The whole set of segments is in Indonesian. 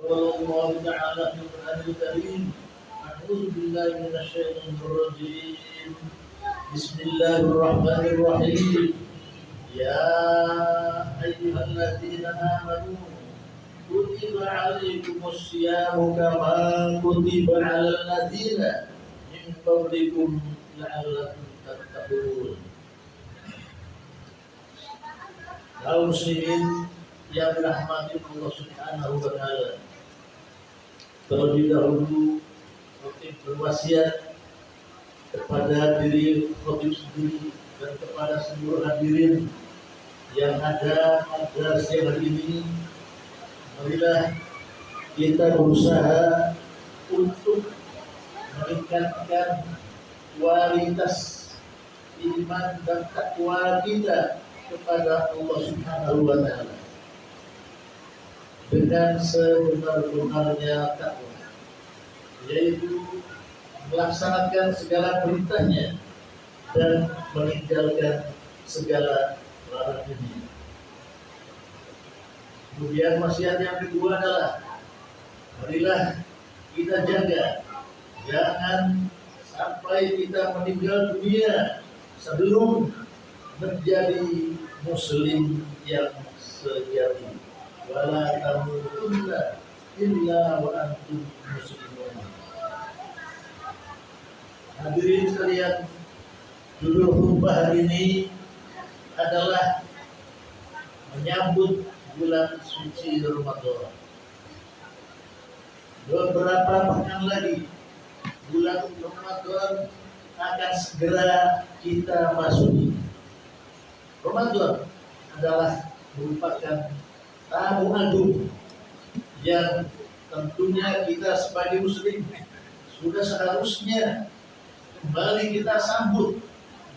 قال الله تعالى في القرآن الكريم: أعوذ بالله من الشيطان الرجيم. بسم الله الرحمن الرحيم. يا أيها الذين آمنوا كتب عليكم الصيام كما كتب على الذين من قبلكم لعلكم تتقون. Kaum muslimin yang dirahmati Allah Subhanahu wa taala. Terlebih dahulu khatib berwasiat kepada diri khatib sendiri dan kepada seluruh hadirin yang ada pada siang hari ini. Marilah kita berusaha untuk meningkatkan kualitas iman dan takwa kita kepada Allah Subhanahu wa taala dengan sebenar-benarnya takwa, yaitu melaksanakan segala perintahnya dan meninggalkan segala larangannya. Kemudian wasiat yang kedua adalah marilah kita jaga jangan sampai kita meninggal dunia sebelum menjadi muslim yang sejati. Wala tamutunna illa wa antum muslimun. Hadirin sekalian, judul khutbah hari ini adalah menyambut bulan suci Ramadan. Beberapa pekan lagi bulan Ramadan akan segera kita masuki. Ramadan adalah merupakan tamu agung yang tentunya kita sebagai muslim sudah seharusnya kembali kita sambut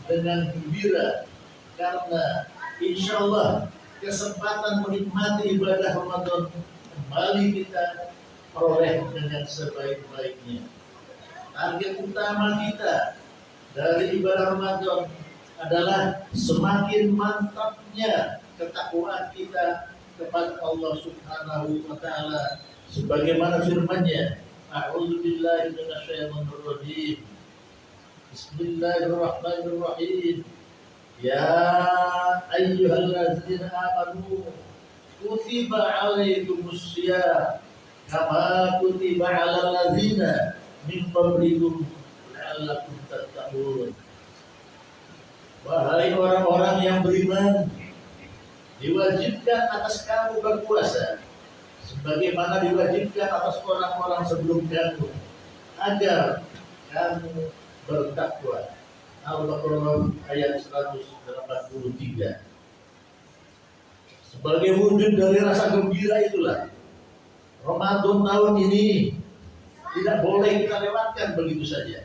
dengan gembira, karena insya Allah kesempatan menikmati ibadah Ramadan kembali kita peroleh dengan sebaik-baiknya. Target utama kita dari ibadah Ramadan adalah semakin mantapnya ketakwaan kita kepada Allah Subhanahu wa taala sebagaimana firman-Nya, A'udzu billahi minasyaitonir rajim. Bismillahirrahmanirrahim. Ya ayyuhalladzina amanu kutiba 'alaikumus syiyam kama kutiba 'alal ladzina min qablikum la'allakum tattaqun. Wahai orang-orang yang beriman, diwajibkan atas kamu berpuasa sebagaimana diwajibkan atas orang-orang sebelum kamu agar kamu bertakwa. Al-Baqarah ayat 183. Sebagai wujud dari rasa gembira itulah Ramadan tahun ini tidak boleh kita lewatkan begitu saja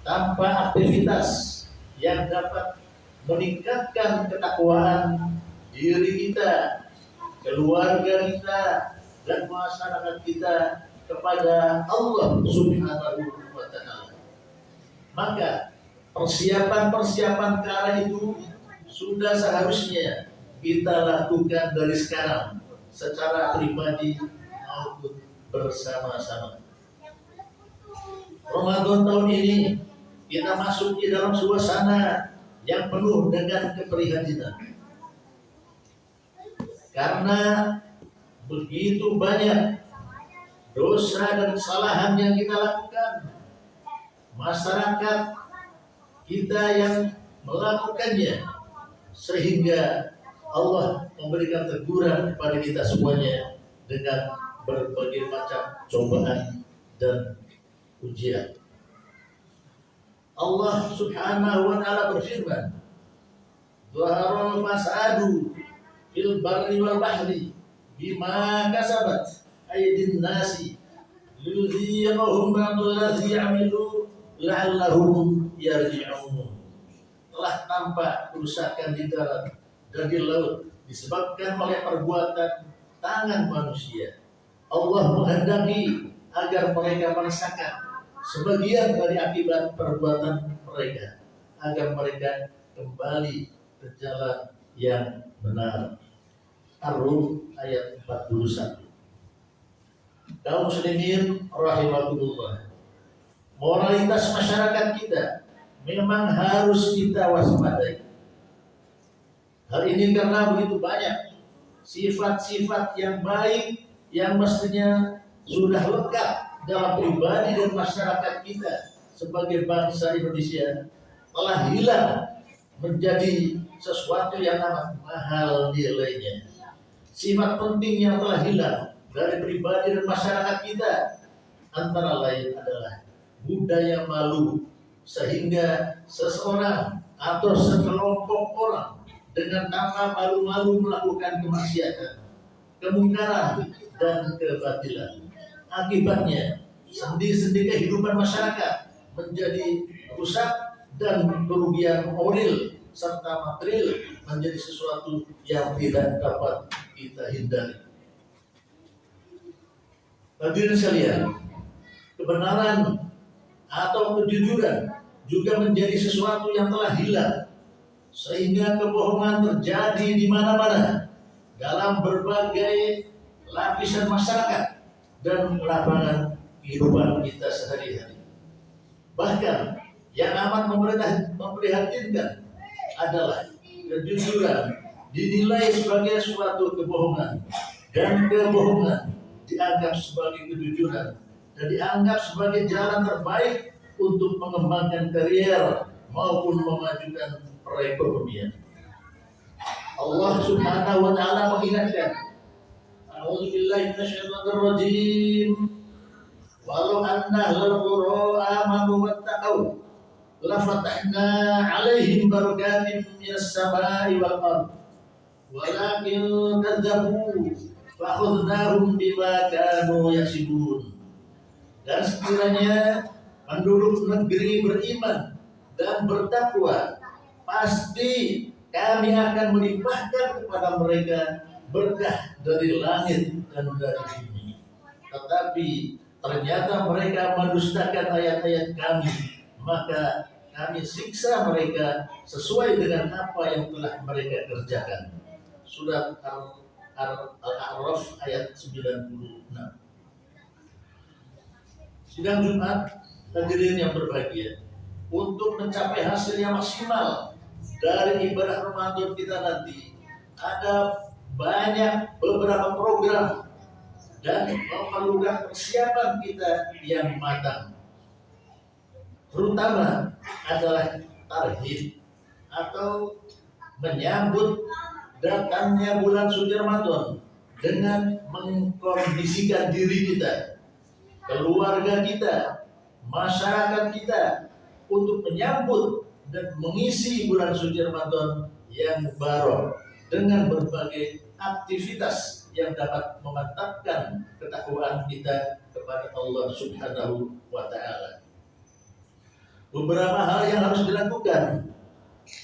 tanpa aktivitas yang dapat meningkatkan ketakwaan diri kita, keluarga kita, dan masyarakat kita kepada Allah Subhanahu wa taala. Maka persiapan-persiapan ke arah itu sudah seharusnya kita lakukan dari sekarang secara pribadi maupun bersama-sama. Ramadan tahun ini kita masuk di dalam suasana yang penuh dengan keprihatinan, karena begitu banyak dosa dan kesalahan yang kita lakukan. Masyarakat kita yang melakukannya, sehingga Allah memberikan teguran kepada kita semuanya dengan berbagai macam cobaan dan ujian. Allah Subhanahu wa taala berfirman, "Dhaharal fasadu fil barri wal bahri bima kasabat aydin nasi liyudhiqahum ba'dallazi 'amilu la'allahum yarji'un." Telah tampak kerusakan di darat dan di laut disebabkan oleh perbuatan tangan manusia. Allah menghendaki agar mereka merasakan sebagian dari akibat perbuatan mereka, agar mereka kembali ke jalan yang benar. Ar-Rum ayat 41. kaum muslimin rahimakumullah, moralitas masyarakat kita memang harus kita waspadai. Hal ini karena begitu banyak sifat-sifat yang baik yang mestinya sudah lekat dalam pribadi dan masyarakat kita sebagai bangsa Indonesia telah hilang menjadi sesuatu yang amat mahal nilainya. Sifat penting yang telah hilang dari pribadi dan masyarakat kita antara lain adalah budaya malu, sehingga seseorang atau sekelompok orang dengan nama malu-malu melakukan kemaksiatan, kemungkaran, dan kebatilan. Akibatnya sendi-sendi kehidupan masyarakat menjadi rusak dan kerugian moral serta material menjadi sesuatu yang tidak dapat kita hindari. Hadirin sekalian, kebenaran atau kejujuran juga menjadi sesuatu yang telah hilang, sehingga kebohongan terjadi di mana-mana dalam berbagai lapisan masyarakat dan lapangan kehidupan kita sehari-hari. Bahkan yang amat memprihatinkan adalah kejujuran dinilai sebagai suatu kebohongan, dan kebohongan dianggap sebagai kejujuran dan dianggap sebagai jalan terbaik untuk mengembangkan karier maupun memajukan perekonomian. Allah Subhanahu wa taala mengingatkan, A'udzubillahi minasyaitonir rajim. Walau anna al-qura amanu wattaqau la fatahna 'alaihim barakatin minas samai wal ardh walakin kadzabu fa akhadnahum bima kanu yaksibun. Dan sekiranya penduduk negeri beriman dan bertakwa, pasti kami akan melimpahkan kepada mereka berkah dari langit dan dari bumi. Tetapi ternyata mereka mendustakan ayat-ayat kami, maka kami siksa mereka sesuai dengan apa yang telah mereka kerjakan. Surat Al-A'raf ayat 96. Sidang Jumat, hadirin yang berbahagia, untuk mencapai hasil yang maksimal dari ibadah Ramadan kita nanti, ada banyak beberapa program dan memerlukan persiapan kita yang matang. Terutama adalah tarhib atau menyambut datangnya bulan suci Ramadan dengan mengkondisikan diri kita, keluarga kita, masyarakat kita untuk menyambut dan mengisi bulan suci Ramadan yang baru dengan berbagai aktivitas yang dapat memantapkan ketakwaan kita kepada Allah Subhanahu wa taala. Beberapa hal yang harus dilakukan,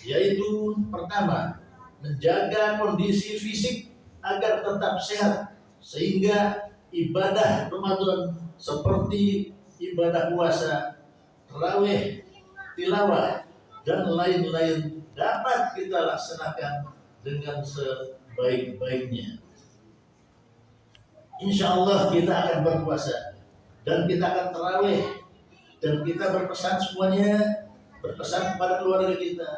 yaitu pertama, menjaga kondisi fisik agar tetap sehat, sehingga ibadah Ramadan seperti ibadah puasa, tarawih, tilawah, dan lain-lain dapat kita laksanakan dengan sebaik-baiknya. Insya Allah kita akan berpuasa dan kita akan tarawih, dan kita berpesan semuanya, berpesan kepada keluarga kita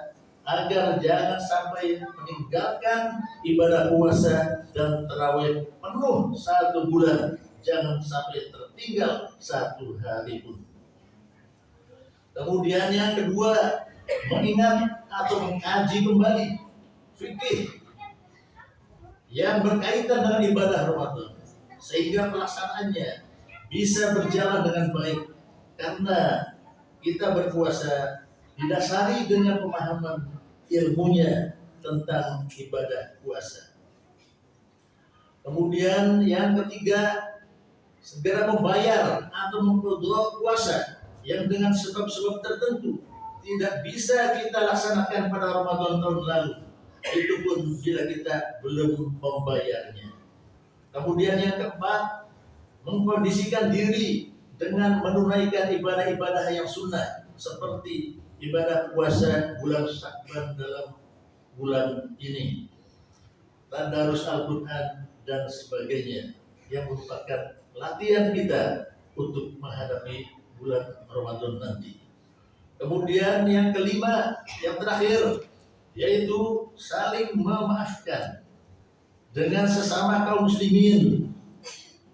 agar jangan sampai meninggalkan ibadah puasa dan tarawih penuh 1 bulan, jangan sampai tertinggal 1 hari pun. Kemudian yang kedua, mengingat atau mengkaji kembali fikih yang berkaitan dengan ibadah Ramadan, sehingga pelaksanaannya bisa berjalan dengan baik, karena kita berpuasa didasari dengan pemahaman ilmunya tentang ibadah puasa. Kemudian yang ketiga, segera membayar atau mengqadha puasa yang dengan sebab-sebab tertentu tidak bisa kita laksanakan pada Ramadan tahun lalu, itu pun bila kita belum membayarnya. Kemudian yang keempat, mengkondisikan diri dengan menunaikan ibadah-ibadah yang sunnah seperti ibadah puasa bulan Sya'ban dalam bulan ini, tadarus Al-Quran dan sebagainya yang merupakan latihan kita untuk menghadapi bulan Ramadan nanti. Kemudian yang kelima, yang terakhir, yaitu saling memaafkan dengan sesama kaum muslimin.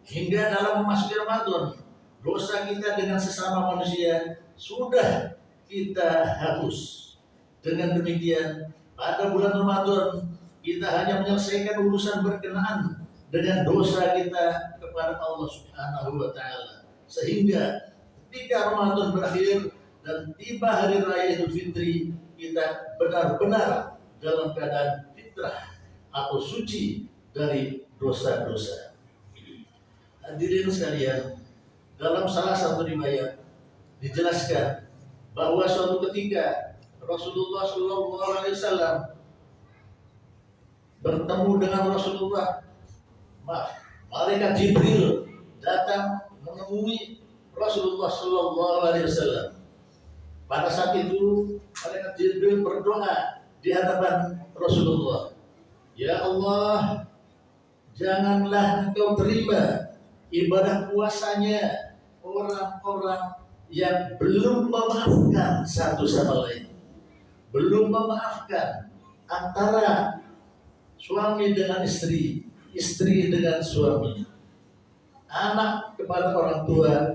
Hingga dalam memasuki Ramadan, dosa kita dengan sesama manusia sudah kita hapus. Dengan demikian, pada bulan Ramadan kita hanya menyelesaikan urusan berkenaan dengan dosa kita kepada Allah Subhanahu wa Ta'ala, sehingga ketika Ramadan berakhir dan tiba hari raya Idul Fitri, kita benar-benar dalam keadaan fitrah atau suci dari dosa-dosa. Hadirin sekalian, dalam salah satu riwayat dijelaskan bahwa suatu ketika Rasulullah SAW bertemu dengan malaikat Jibril datang menemui Rasulullah SAW. Pada saat itu malaikat Jibril berdoa di hadapan Rasulullah, "Ya Allah, janganlah Engkau terima ibadah puasanya orang-orang yang belum memaafkan satu sama lain, belum memaafkan antara suami dengan istri, istri dengan suami, anak kepada orang tua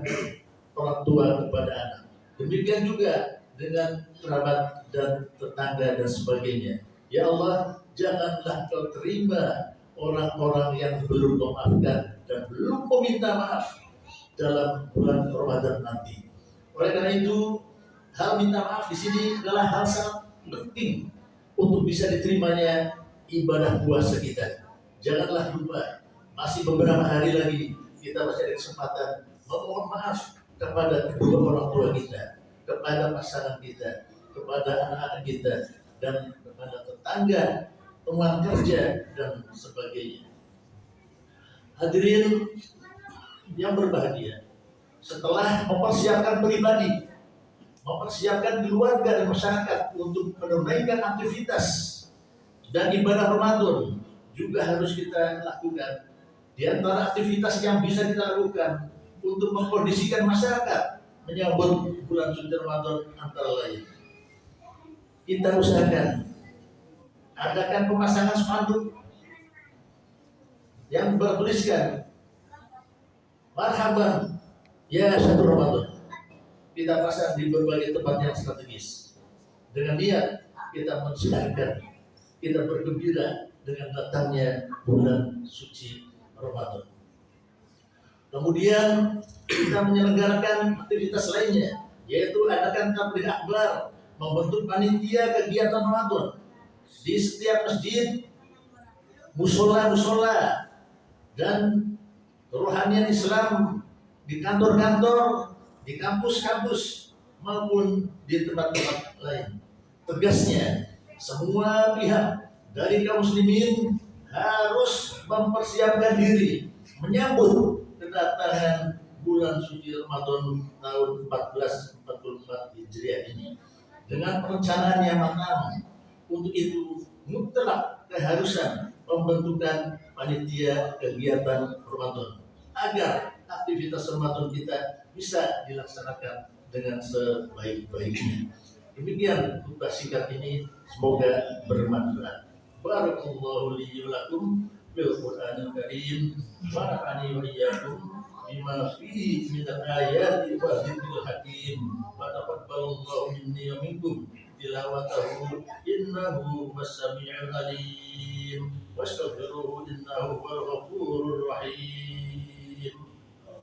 kepada anak. Demikian juga dengan kerabat dan tetangga dan sebagainya. Ya Allah, janganlah Kau terima orang-orang yang belum memaafkan dan belum meminta maaf dalam bulan Ramadan nanti." Oleh karena itu, hal minta maaf di sini adalah hal sangat penting untuk bisa diterimanya ibadah puasa kita. Janganlah lupa, masih beberapa hari lagi kita masih ada kesempatan memohon maaf kepada kedua orang tua kita, kepada pasangan kita, kepada anak-anak kita, dan kepada tetangga, teman kerja, dan sebagainya. Hadirin yang berbahagia, setelah mempersiapkan pribadi, mempersiapkan keluarga dan masyarakat untuk menunaikan aktivitas dan ibadah Ramadan, juga harus kita lakukan. Di antara aktivitas yang bisa kita lakukan untuk mengkondisikan masyarakat menyambut bulan suci Ramadan antara lain, kita usahakan adakan pemasangan spanduk yang bertuliskan "Marhaban ya satu Ramadan." Kita pasang di berbagai tempat yang strategis dengan niat kita mensiarkan, kita bergembira dengan datangnya bulan suci Ramadan. Kemudian kita menyelenggarakan aktivitas lainnya, yaitu adakan tabligh akbar, membentuk panitia kegiatan Ramadan di setiap masjid, musola-musola, dan kerohanian Islam, di kantor-kantor, di kampus-kampus, maupun di tempat-tempat lain. Tegasnya, semua pihak dari kaum muslimin harus mempersiapkan diri menyambut kedatangan bulan suci Ramadan tahun 1444 Hijriah ini dengan perencanaan yang matang. Untuk itu mutlak keharusan pembentukan panitia kegiatan Ramadan agar aktivitas Ramadan kita bisa dilaksanakan dengan sebaik-baiknya. Demikian khutbah singkat ini, semoga bermanfaat. Barakallahu li wa lakum bil Qur'anil Karim wa nafa'ani wa iyyakum bima fihi min al-ayati wa dzikril hakim. Wa taqabbalallahu minni wa minkum tilawatahu innahu was-sami'ul alim. Wastaghfiruhu innahu huwal ghafurur rahim.